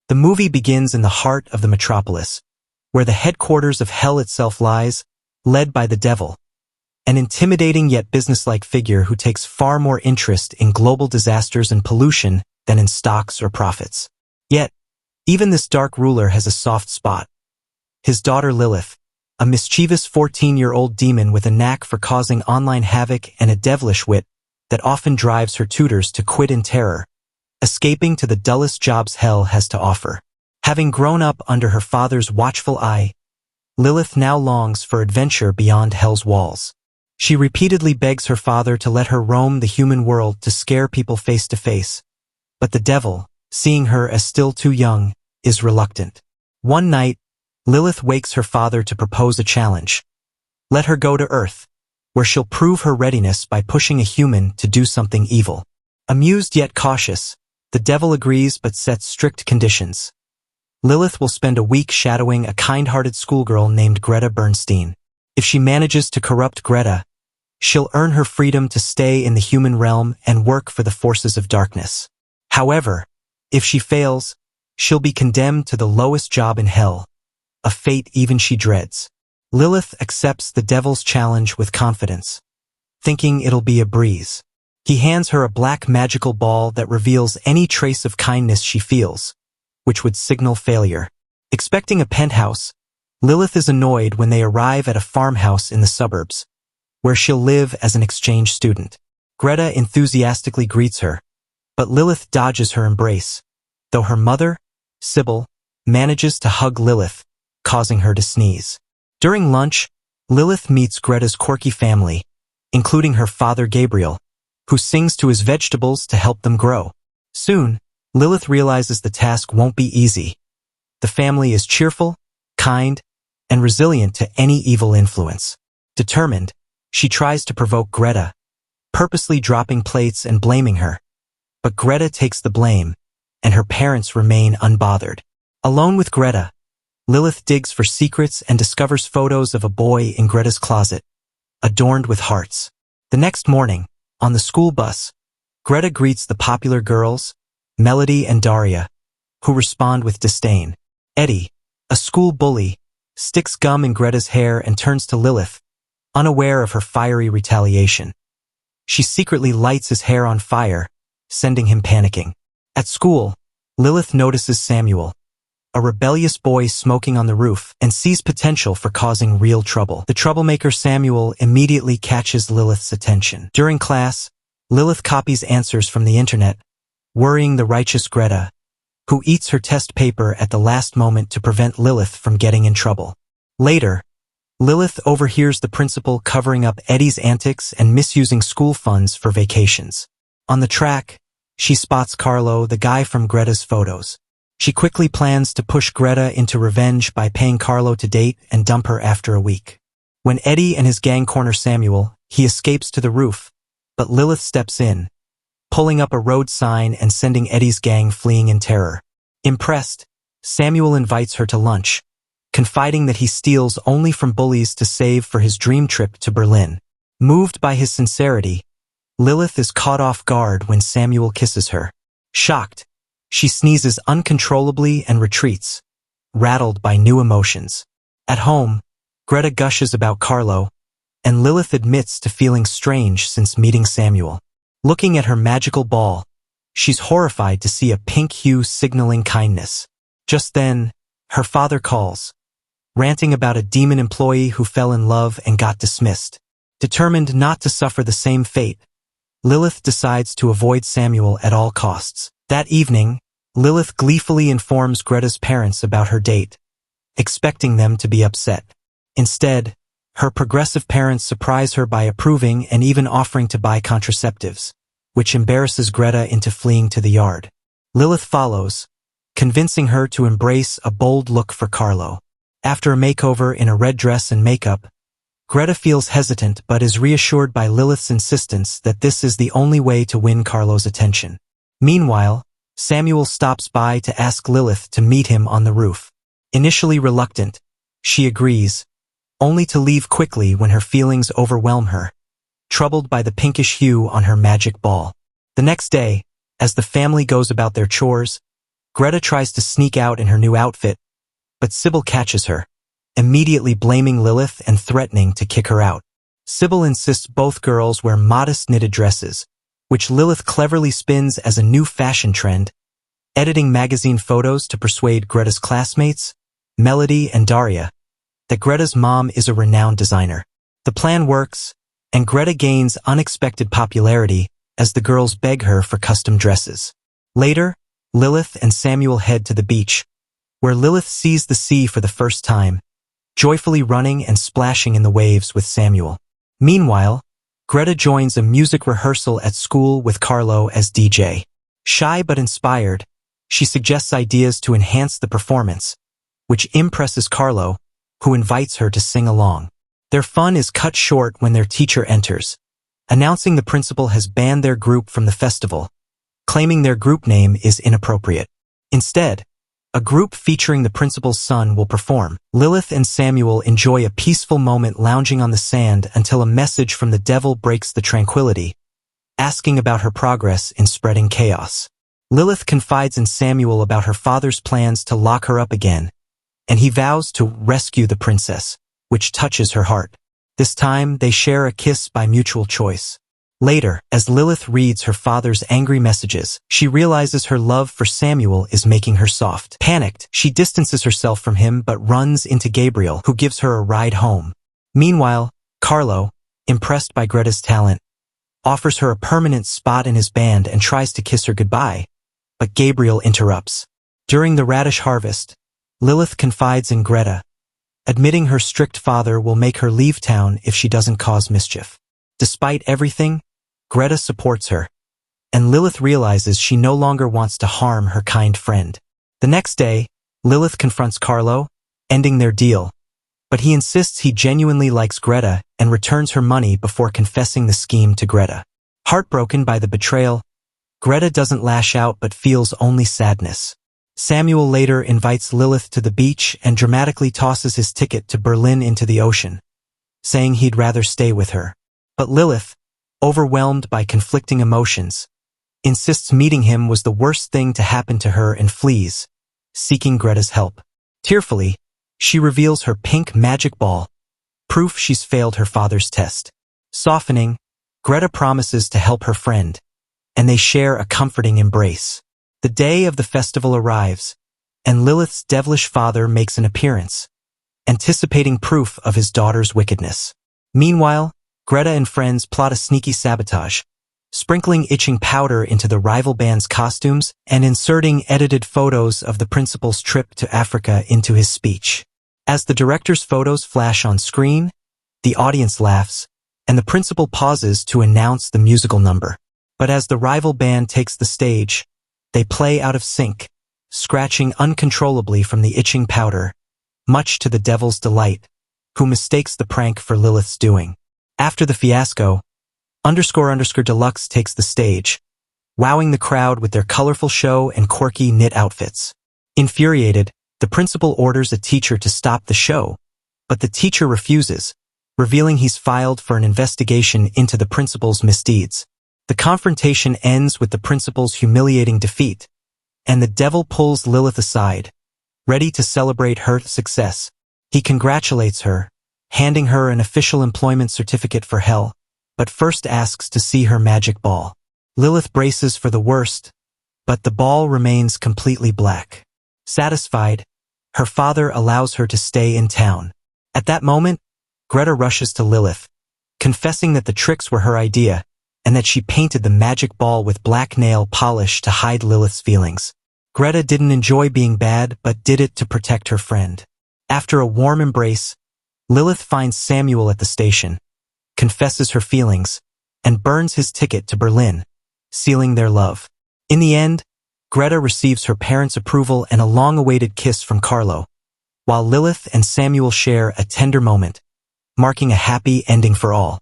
The movie begins in the heart of the metropolis, where the headquarters of hell itself lies, led by the devil, an intimidating yet businesslike figure who takes far more interest in global disasters and pollution than in stocks or profits. Yet, even this dark ruler has a soft spot. His daughter Lilith, a mischievous 14-year-old demon with a knack for causing online havoc and a devilish wit that often drives her tutors to quit in terror, escaping to the dullest jobs hell has to offer. Having grown up under her father's watchful eye, Lilith now longs for adventure beyond hell's walls. She repeatedly begs her father to let her roam the human world to scare people face to face, but the devil, seeing her as still too young, is reluctant. One night, Lilith wakes her father to propose a challenge. Let her go to Earth, where she'll prove her readiness by pushing a human to do something evil. Amused yet cautious, the devil agrees but sets strict conditions. Lilith will spend a week shadowing a kind-hearted schoolgirl named Greta Bernstein. If she manages to corrupt Greta, she'll earn her freedom to stay in the human realm and work for the forces of darkness. However, if she fails, she'll be condemned to the lowest job in hell, a fate even she dreads. Lilith accepts the devil's challenge with confidence, thinking it'll be a breeze. He hands her a black magical ball that reveals any trace of kindness she feels, which would signal failure. Expecting a penthouse, Lilith is annoyed when they arrive at a farmhouse in the suburbs, where she'll live as an exchange student. Greta enthusiastically greets her, but Lilith dodges her embrace, though her mother, Sybil, manages to hug Lilith, causing her to sneeze. During lunch, Lilith meets Greta's quirky family, including her father Gabriel, who sings to his vegetables to help them grow. Soon, Lilith realizes the task won't be easy. The family is cheerful, kind, and resilient to any evil influence. Determined, she tries to provoke Greta, purposely dropping plates and blaming her. But Greta takes the blame, and her parents remain unbothered. Alone with Greta, Lilith digs for secrets and discovers photos of a boy in Greta's closet, adorned with hearts. The next morning, on the school bus, Greta greets the popular girls, Melody and Daria, who respond with disdain. Eddie, a school bully, sticks gum in Greta's hair and turns to Lilith, unaware of her fiery retaliation. She secretly lights his hair on fire, sending him panicking. At school, Lilith notices Samuel, a rebellious boy smoking on the roof, and sees potential for causing real trouble. The troublemaker Samuel immediately catches Lilith's attention. During class, Lilith copies answers from the internet, worrying the righteous Greta, who eats her test paper at the last moment to prevent Lilith from getting in trouble. Later, Lilith overhears the principal covering up Eddie's antics and misusing school funds for vacations. On the track, she spots Carlo, the guy from Greta's photos. She quickly plans to push Greta into revenge by paying Carlo to date and dump her after a week. When Eddie and his gang corner Samuel, he escapes to the roof, but Lilith steps in, pulling up a road sign and sending Eddie's gang fleeing in terror. Impressed, Samuel invites her to lunch, confiding that he steals only from bullies to save for his dream trip to Berlin. Moved by his sincerity, Lilith is caught off guard when Samuel kisses her. Shocked, she sneezes uncontrollably and retreats, rattled by new emotions. At home, Greta gushes about Carlo, and Lilith admits to feeling strange since meeting Samuel. Looking at her magical ball, she's horrified to see a pink hue signaling kindness. Just then, her father calls, ranting about a demon employee who fell in love and got dismissed. Determined not to suffer the same fate, Lilith decides to avoid Samuel at all costs. That evening, Lilith gleefully informs Greta's parents about her date, expecting them to be upset. Instead, her progressive parents surprise her by approving and even offering to buy contraceptives, which embarrasses Greta into fleeing to the yard. Lilith follows, convincing her to embrace a bold look for Carlo. After a makeover in a red dress and makeup, Greta feels hesitant but is reassured by Lilith's insistence that this is the only way to win Carlo's attention. Meanwhile, Samuel stops by to ask Lilith to meet him on the roof. Initially reluctant, she agrees, only to leave quickly when her feelings overwhelm her, troubled by the pinkish hue on her magic ball. The next day, as the family goes about their chores, Greta tries to sneak out in her new outfit, but Sybil catches her, immediately blaming Lilith and threatening to kick her out. Sybil insists both girls wear modest knitted dresses, which Lilith cleverly spins as a new fashion trend, editing magazine photos to persuade Greta's classmates, Melody and Daria, that Greta's mom is a renowned designer. The plan works, and Greta gains unexpected popularity as the girls beg her for custom dresses. Later, Lilith and Samuel head to the beach, where Lilith sees the sea for the first time, joyfully running and splashing in the waves with Samuel. Meanwhile, Greta joins a music rehearsal at school with Carlo as DJ. Shy but inspired, she suggests ideas to enhance the performance, which impresses Carlo, who invites her to sing along. Their fun is cut short when their teacher enters, announcing the principal has banned their group from the festival, claiming their group name is inappropriate. Instead, a group featuring the principal's son will perform. Lilith and Samuel enjoy a peaceful moment lounging on the sand until a message from the devil breaks the tranquility, asking about her progress in spreading chaos. Lilith confides in Samuel about her father's plans to lock her up again, and he vows to rescue the princess, which touches her heart. This time, they share a kiss by mutual choice. Later, as Lilith reads her father's angry messages, she realizes her love for Samuel is making her soft. Panicked, she distances herself from him but runs into Gabriel, who gives her a ride home. Meanwhile, Carlo, impressed by Greta's talent, offers her a permanent spot in his band and tries to kiss her goodbye, but Gabriel interrupts. During the radish harvest, Lilith confides in Greta, admitting her strict father will make her leave town if she doesn't cause mischief. Despite everything, Greta supports her, and Lilith realizes she no longer wants to harm her kind friend. The next day, Lilith confronts Carlo, ending their deal, but he insists he genuinely likes Greta and returns her money before confessing the scheme to Greta. Heartbroken by the betrayal, Greta doesn't lash out but feels only sadness. Samuel later invites Lilith to the beach and dramatically tosses his ticket to Berlin into the ocean, saying he'd rather stay with her. But Lilith, overwhelmed by conflicting emotions, insists meeting him was the worst thing to happen to her and flees, seeking Greta's help. Tearfully, she reveals her pink magic ball, proof she's failed her father's test. Softening, Greta promises to help her friend, and they share a comforting embrace. The day of the festival arrives, and Lilith's devilish father makes an appearance, anticipating proof of his daughter's wickedness. Meanwhile, Greta and friends plot a sneaky sabotage, sprinkling itching powder into the rival band's costumes and inserting edited photos of the principal's trip to Africa into his speech. As the director's photos flash on screen, the audience laughs, and the principal pauses to announce the musical number. But as the rival band takes the stage, they play out of sync, scratching uncontrollably from the itching powder, much to the devil's delight, who mistakes the prank for Lilith's doing. After the fiasco, __ Deluxe takes the stage, wowing the crowd with their colorful show and quirky knit outfits. Infuriated, the principal orders a teacher to stop the show, but the teacher refuses, revealing he's filed for an investigation into the principal's misdeeds. The confrontation ends with the principal's humiliating defeat, and the devil pulls Lilith aside, ready to celebrate her success. He congratulates her, handing her an official employment certificate for hell, but first asks to see her magic ball. Lilith braces for the worst, but the ball remains completely black. Satisfied, her father allows her to stay in town. At that moment, Greta rushes to Lilith, confessing that the tricks were her idea, and that she painted the magic ball with black nail polish to hide Lilith's feelings. Greta didn't enjoy being bad, but did it to protect her friend. After a warm embrace, Lilith finds Samuel at the station, confesses her feelings, and burns his ticket to Berlin, sealing their love. In the end, Greta receives her parents' approval and a long-awaited kiss from Carlo, while Lilith and Samuel share a tender moment, marking a happy ending for all.